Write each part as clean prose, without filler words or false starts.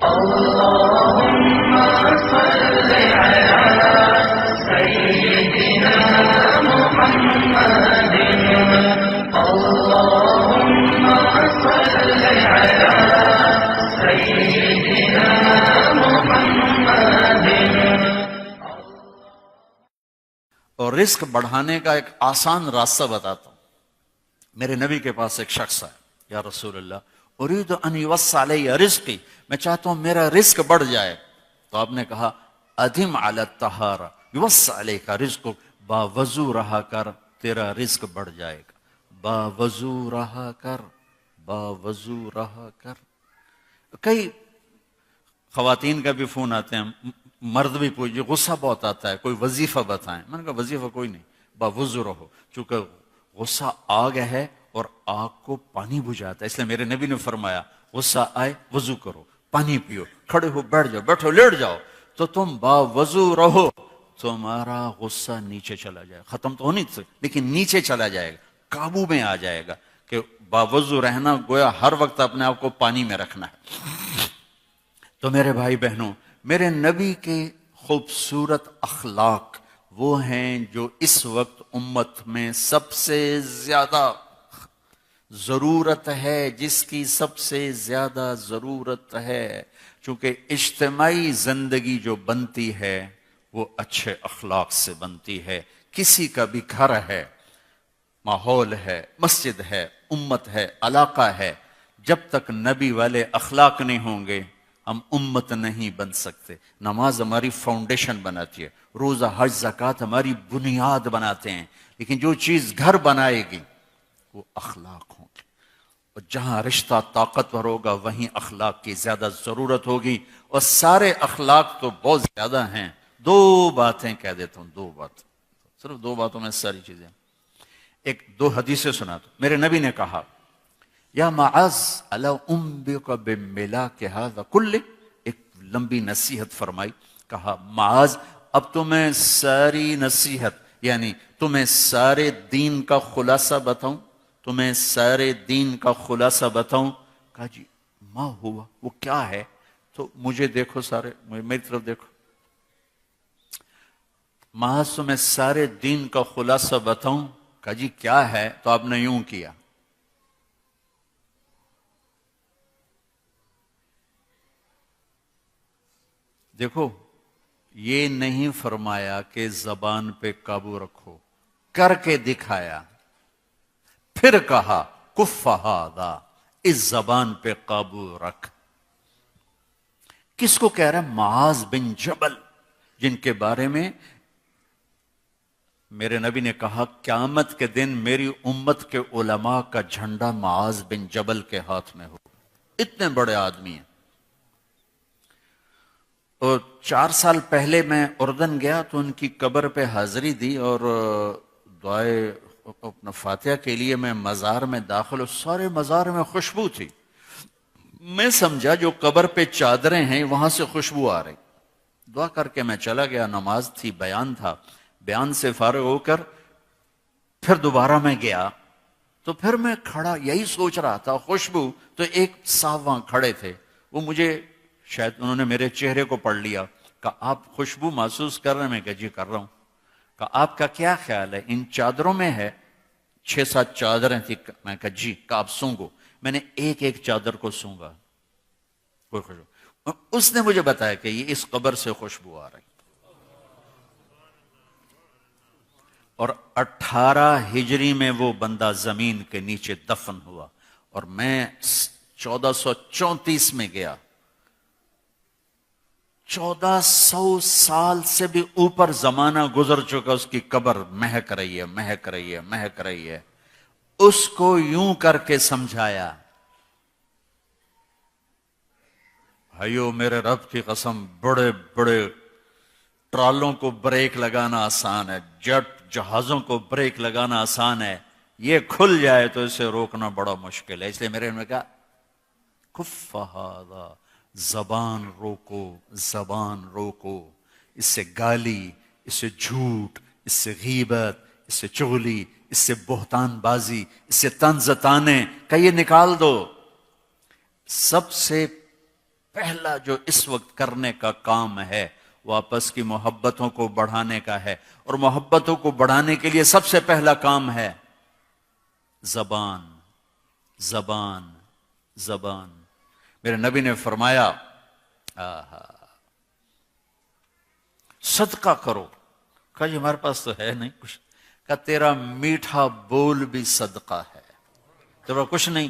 اللهم صل على سيدنا محمد اللهم صل على سيدنا محمد. اور رزق بڑھانے کا ایک آسان راستہ بتاتا ہوں. میرے نبی کے پاس ایک شخص آیا, یا رسول اللہ اريد ان يوسع علی رزقی, میں چاہتا ہوں میرا رزق بڑھ جائے. تو آپ نے کہا ادم علی الطہارہ یوسع علیک رزقک, با وضو رہا کر تیرا رزق بڑھ جائے گا. با وضو رہا کر, با وضو رہا کر. کئی خواتین کا بھی فون آتے ہیں, مرد بھی پوچھے, غصہ بہت آتا ہے, کوئی وظیفہ بتائیں. میں نے کہا وظیفہ کوئی نہیں, با وضو رہو, چونکہ غصہ آگ ہے اور آگ کو پانی بجھاتا ہے. اس لیے میرے نبی نے فرمایا غصہ آئے وضو کرو, پانی پیو, کھڑے ہو بیٹھ جاؤ, بیٹھو لیٹ جاؤ, تو تم با وضو رہو, تمہارا غصہ نیچے چلا جائے گا. ختم تو ہو نہیں سکتا لیکن نیچے چلا جائے گا, قابو میں آ جائے گا. کہ با وضو رہنا گویا ہر وقت اپنے آپ کو پانی میں رکھنا ہے. تو میرے بھائی بہنوں, میرے نبی کے خوبصورت اخلاق وہ ہیں جو اس وقت امت میں سب سے زیادہ ضرورت ہے, جس کی سب سے زیادہ ضرورت ہے. چونکہ اجتماعی زندگی جو بنتی ہے وہ اچھے اخلاق سے بنتی ہے. کسی کا بھی گھر ہے, ماحول ہے, مسجد ہے, امت ہے, علاقہ ہے, جب تک نبی والے اخلاق نہیں ہوں گے ہم امت نہیں بن سکتے. نماز ہماری فاؤنڈیشن بناتی ہے, روزہ حج زکوٰۃ ہماری بنیاد بناتے ہیں, لیکن جو چیز گھر بنائے گی وہ اخلاق ہوں گے. اور جہاں رشتہ طاقتور ہوگا وہیں اخلاق کی زیادہ ضرورت ہوگی. اور سارے اخلاق تو بہت زیادہ ہیں. دو باتیں کہہ دیتا ہوں, دو بات, صرف دو باتوں میں ساری چیزیں. ایک دو حدیثیں سناتا ہوں. میرے نبی نے کہا یا معاذ الا انبئک بملاک ھذا کلہ, ایک لمبی نصیحت فرمائی. کہا معاذ اب تمہیں ساری نصیحت یعنی تمہیں سارے دین کا خلاصہ بتاؤں, تمہیں سارے دین کا خلاصہ بتاؤں. کہا جی ما ہوا, وہ کیا ہے؟ تو مجھے دیکھو, سارے میری طرف دیکھو. معاذ تمہیں سارے دین کا خلاصہ بتاؤں. کہا جی کیا ہے؟ تو آپ نے یوں کیا, دیکھو یہ نہیں فرمایا کہ زبان پہ قابو رکھو, کر کے دکھایا. پھر کہا کف ھذا, اس زبان پہ قابو رکھ. کس کو کہہ رہا ہے؟ معاذ بن جبل, جن کے بارے میں میرے نبی نے کہا قیامت کے دن میری امت کے علماء کا جھنڈا معاذ بن جبل کے ہاتھ میں ہو. اتنے بڑے آدمی ہیں. اور 4 سال پہلے میں اردن گیا تو ان کی قبر پہ حاضری دی اور دعائے اپنا فاتحہ کے لیے میں مزار میں داخل, اور سارے مزار میں خوشبو تھی. میں سمجھا جو قبر پہ چادریں ہیں وہاں سے خوشبو آ رہی. دعا کر کے میں چلا گیا, نماز تھی, بیان تھا. بیان سے فارغ ہو کر پھر دوبارہ میں گیا تو پھر میں کھڑا یہی سوچ رہا تھا, خوشبو. تو ایک صاحب وہاں کھڑے تھے, وہ مجھے شاید انہوں نے میرے چہرے کو پڑھ لیا. کہا آپ خوشبو محسوس کر رہے ہیں؟ میں کہا جی کر رہا ہوں. کہا آپ کا کیا خیال ہے ان چادروں میں ہے؟ 6-7 چادریں تھی. میں کہا جی. کہا آپ سونگو. میں نے ایک ایک چادر کو سونگا, کوئی خوشبو. اس نے مجھے بتایا کہ یہ اس قبر سے خوشبو آ رہی. اور 18 ہجری میں وہ بندہ زمین کے نیچے دفن ہوا, اور میں 1434 میں گیا. 1400 سال سے بھی اوپر زمانہ گزر چکا, اس کی قبر مہک رہی ہے, مہک رہی ہے, مہک رہی ہے. اس کو یوں کر کے سمجھایا, بھائیو میرے رب کی قسم, بڑے بڑے ٹرالوں کو بریک لگانا آسان ہے, جٹ جہازوں کو بریک لگانا آسان ہے, یہ کھل جائے تو اسے روکنا بڑا مشکل ہے. اس لیے میرے نے کہا کف ھذا, زبان روکو, زبان روکو. اس سے گالی, اس سے جھوٹ, اس سے غیبت, اس سے چغلی, اس سے بہتان بازی, اس سے طنز طانے کا یہ نکال دو. سب سے پہلا جو اس وقت کرنے کا کام ہے وہ آپس کی محبتوں کو بڑھانے کا ہے، اور محبتوں کو بڑھانے کے لیے سب سے پہلا کام ہے زبان، زبان، زبان۔ میرے نبی نے فرمایا صدقہ کرو۔ کہا یہ ہمارے پاس تو ہے نہیں کچھ۔ کہا تیرا میٹھا بول بھی صدقہ ہے، تیرا کچھ نہیں،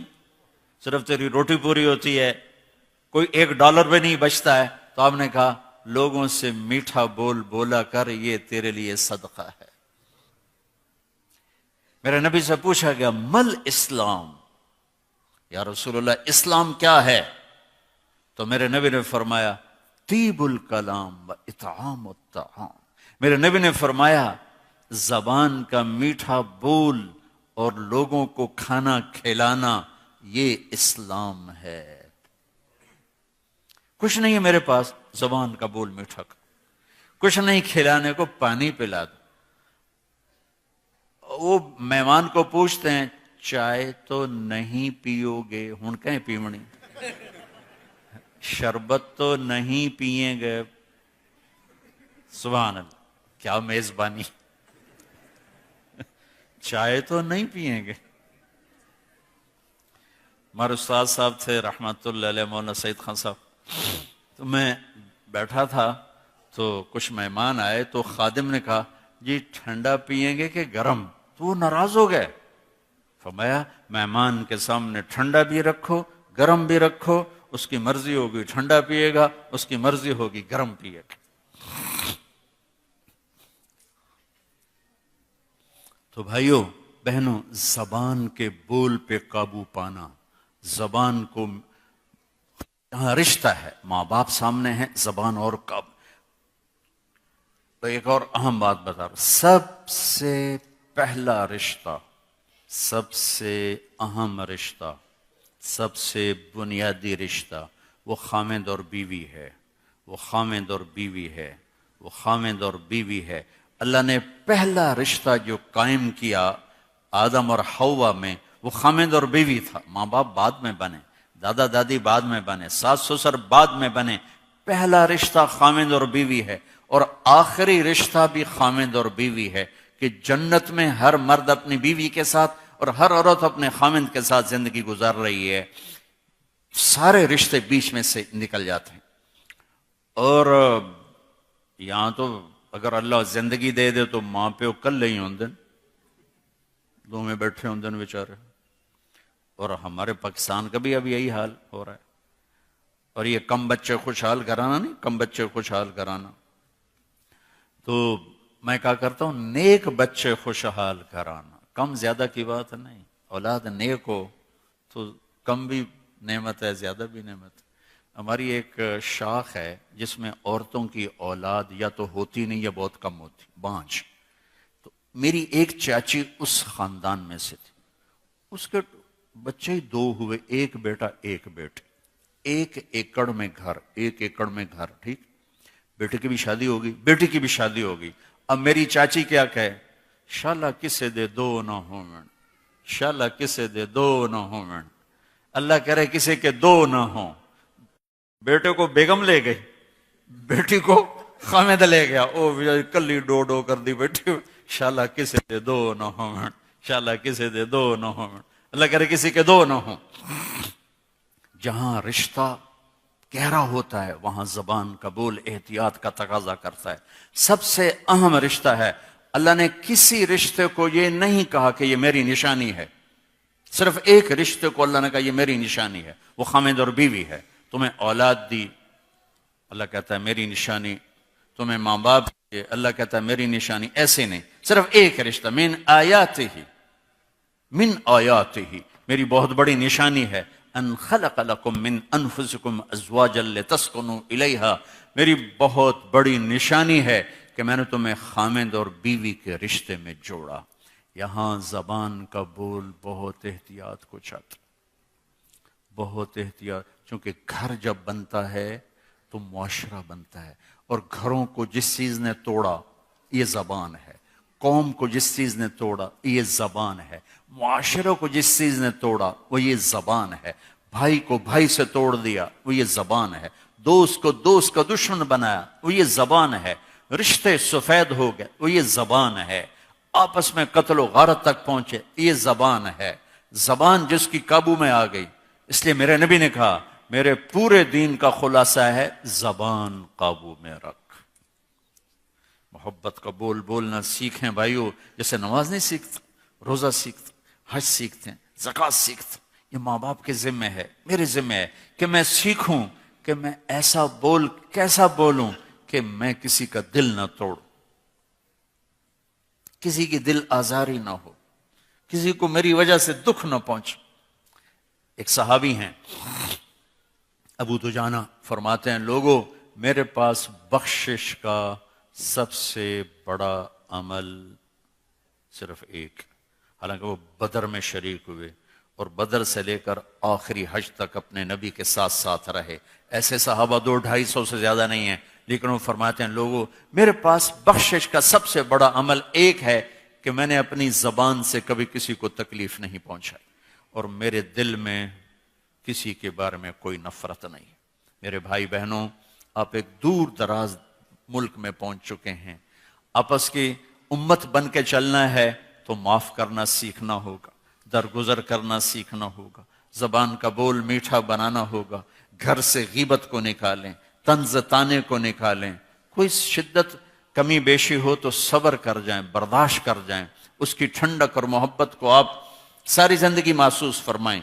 صرف تیری روٹی پوری ہوتی ہے، کوئی $1 بھی نہیں بچتا ہے، تو آپ نے کہا لوگوں سے میٹھا بول بولا کر، یہ تیرے لیے صدقہ ہے۔ میرے نبی سے پوچھا گیا مل اسلام، یا رسول اللہ اسلام کیا ہے؟ تو میرے نبی نے فرمایا طیب الکلام و اطعام الطعام۔ میرے نبی نے فرمایا زبان کا میٹھا بول اور لوگوں کو کھانا کھلانا، یہ اسلام ہے۔ کچھ نہیں ہے میرے پاس، زبان کا بول میٹھا کر، کچھ نہیں کھلانے کو، پانی پلا دو۔ وہ مہمان کو پوچھتے ہیں چائے تو نہیں پیو گے؟ ہن کہیں پیونی، شربت تو نہیں پیئیں گے؟ سبحان اللہ، کیا میزبانی، چائے تو نہیں پیئیں گے۔ ہمارے استاد صاحب تھے رحمت اللہ علیہ، مولانا سعید خان صاحب، تو میں بیٹھا تھا تو کچھ مہمان آئے تو خادم نے کہا جی ٹھنڈا پیئیں گے کہ گرم؟ تو وہ ناراض ہو گئے۔ فرمایا مہمان کے سامنے ٹھنڈا بھی رکھو گرم بھی رکھو، اس کی مرضی ہوگی ٹھنڈا پیے گا، اس کی مرضی ہوگی گرم پیے گا۔ تو بھائیوں بہنوں، زبان کے بول پہ قابو پانا، زبان کو یہاں رشتہ ہے، ماں باپ سامنے ہیں، زبان اور قابو۔ تو ایک اور اہم بات بتا رہا، سب سے پہلا رشتہ، سب سے اہم رشتہ، سب سے بنیادی رشتہ وہ خامند اور بیوی ہے، وہ خامند اور بیوی ہے، وہ خامند اور بیوی ہے۔ اللہ نے پہلا رشتہ جو قائم کیا آدم اور حوا میں، وہ خامند اور بیوی تھا۔ ماں باپ بعد میں بنے، دادا دادی بعد میں بنے، ساس سسر بعد میں بنے، پہلا رشتہ خامند اور بیوی ہے، اور آخری رشتہ بھی خامند اور بیوی ہے کہ جنت میں ہر مرد اپنی بیوی کے ساتھ اور ہر عورت اپنے خامند کے ساتھ زندگی گزار رہی ہے، سارے رشتے بیچ میں سے نکل جاتے ہیں۔ اور یہاں تو اگر اللہ زندگی دے دے تو ماں پیو کل ہی ہوں دن دو میں بیٹھے ہوں دن بیچارے، اور ہمارے پاکستان کا بھی اب یہی حال ہو رہا ہے۔ اور یہ کم بچے خوشحال کرانا نہیں، کم بچے خوشحال کرانا، تو میں کہا کرتا ہوں نیک بچے خوشحال کرانا، کم زیادہ کی بات نہیں، اولاد نیک ہو تو کم بھی نعمت ہے، زیادہ بھی نعمت ہے۔ ہماری ایک شاخ ہے جس میں عورتوں کی اولاد یا تو ہوتی نہیں یا بہت کم ہوتی، بانجھ۔ تو میری ایک چاچی اس خاندان میں سے تھی، اس کے بچے ہی 2 ہوئے، ایک بیٹا ایک بیٹی، 1 ایکڑ میں گھر، 1 ایکڑ میں گھر، ٹھیک، بیٹے کی بھی شادی ہوگی، بیٹی کی بھی شادی ہوگی۔ اب میری چاچی کیا کہے، شالا کسے دے 2 نہ ہوں من، شالا کسے دے 2 نہ ہوں من، اللہ کہہ رہے کسے کے 2 نہ ہوں۔ بیٹے کو بیگم لے گئی، بیٹی کو خامد لے گیا، او کلی ڈو کر دی بیٹی، شالا کسے دے 2 نہ ہوں من، شالا کسے دے 2 نہ ہوں من، اللہ کہہ رہے کسی کے 2 نہ ہوں۔ جہاں رشتہ گہرا ہوتا ہے وہاں زبان کا بول احتیاط کا تقاضا کرتا ہے۔ سب سے اہم رشتہ ہے، اللہ نے کسی رشتے کو یہ نہیں کہا کہ یہ میری نشانی ہے، صرف ایک رشتے کو اللہ نے کہا یہ میری نشانی ہے، وہ خامد اور بیوی ہے۔ تمہیں اولاد دی، اللہ کہتا ہے میری نشانی، تمہیں ماں باپ دیے، اللہ کہتا ہے میری نشانی، ایسے نہیں، صرف ایک رشتہ، من آیاتہ، من آیاتہ، میری بہت بڑی نشانی ہے، ان خلق لکم من انفسکم ازواجا لتسکنوا الیہا، میری بہت بڑی نشانی ہے کہ میں نے تمہیں خامند اور بیوی کے رشتے میں جوڑا۔ یہاں زبان کا بول بہت احتیاط کو چاہتا، بہت احتیاط، چونکہ گھر جب بنتا ہے تو معاشرہ بنتا ہے، اور گھروں کو جس چیز نے توڑا یہ زبان ہے، قوم کو جس چیز نے توڑا یہ زبان ہے، معاشروں کو جس چیز نے توڑا وہ یہ زبان ہے۔ بھائی کو بھائی سے توڑ دیا، وہ یہ زبان ہے، دوست کو دوست کا دشمن بنایا، وہ یہ زبان ہے، رشتے سفید ہو گئے، وہ یہ زبان ہے، آپس میں قتل و غارت تک پہنچے، یہ زبان ہے۔ زبان جس کی قابو میں آ گئی، اس لیے میرے نبی نے کہا میرے پورے دین کا خلاصہ ہے زبان قابو میں رکھ۔ محبت کا بول بولنا سیکھیں بھائیو، جیسے نماز نہیں سیکھتے، روزہ سیکھتے، حج سیکھتے ہیں، زکوٰۃ سیکھتے، یہ ماں باپ کے ذمہ ہے، میرے ذمہ ہے کہ میں سیکھوں کہ میں ایسا کیسا بولوں کہ میں کسی کا دل نہ توڑوں، کسی کی دل آزاری نہ ہو، کسی کو میری وجہ سے دکھ نہ پہنچے۔ ایک صحابی ہیں ابو دجانہ، فرماتے ہیں لوگوں میرے پاس بخشش کا سب سے بڑا عمل صرف ایک، حالانکہ وہ بدر میں شریک ہوئے اور بدر سے لے کر آخری حج تک اپنے نبی کے ساتھ ساتھ رہے، ایسے صحابہ 200-250 سے زیادہ نہیں ہیں، لیکن وہ فرماتے ہیں لوگوں میرے پاس بخشش کا سب سے بڑا عمل ایک ہے کہ میں نے اپنی زبان سے کبھی کسی کو تکلیف نہیں پہنچائی، اور میرے دل میں کسی کے بارے میں کوئی نفرت نہیں۔ میرے بھائی بہنوں، آپ ایک دور دراز ملک میں پہنچ چکے ہیں، آپس کی امت بن کے چلنا ہے تو معاف کرنا سیکھنا ہوگا، درگزر کرنا سیکھنا ہوگا، زبان کا بول میٹھا بنانا ہوگا، گھر سے غیبت کو نکالیں، طنز طانے کو نکالیں، کوئی شدت کمی بیشی ہو تو صبر کر جائیں، برداشت کر جائیں، اس کی ٹھنڈک اور محبت کو آپ ساری زندگی محسوس فرمائیں۔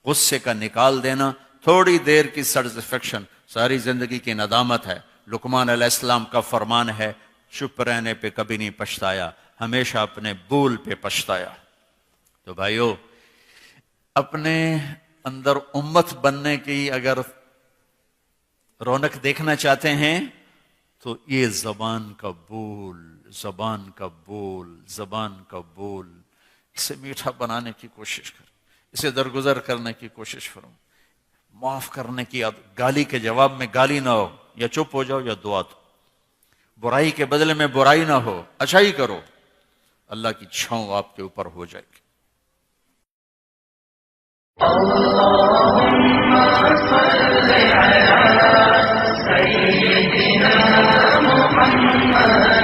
غصے کا نکال دینا تھوڑی دیر کی سیٹسفیکشن ساری زندگی کی ندامت ہے۔ لقمان علیہ السلام کا فرمان ہے چپ رہنے پہ کبھی نہیں پچھتایا، ہمیشہ اپنے بول پہ پچھتایا۔ تو بھائیو، اپنے اندر امت بننے کی اگر رونق دیکھنا چاہتے ہیں تو یہ زبان کا بول، زبان کا بول، زبان کا بول، اسے میٹھا بنانے کی کوشش کریں، اسے درگزر کرنے کی کوشش کرو، معاف کرنے کی، گالی کے جواب میں گالی نہ ہو، یا چپ ہو جاؤ یا دعا دو، برائی کے بدلے میں برائی نہ ہو، اچھائی کرو، اللہ کی چھاؤں آپ کے اوپر ہو جائے گی۔ اللهم صل على سيدنا محمد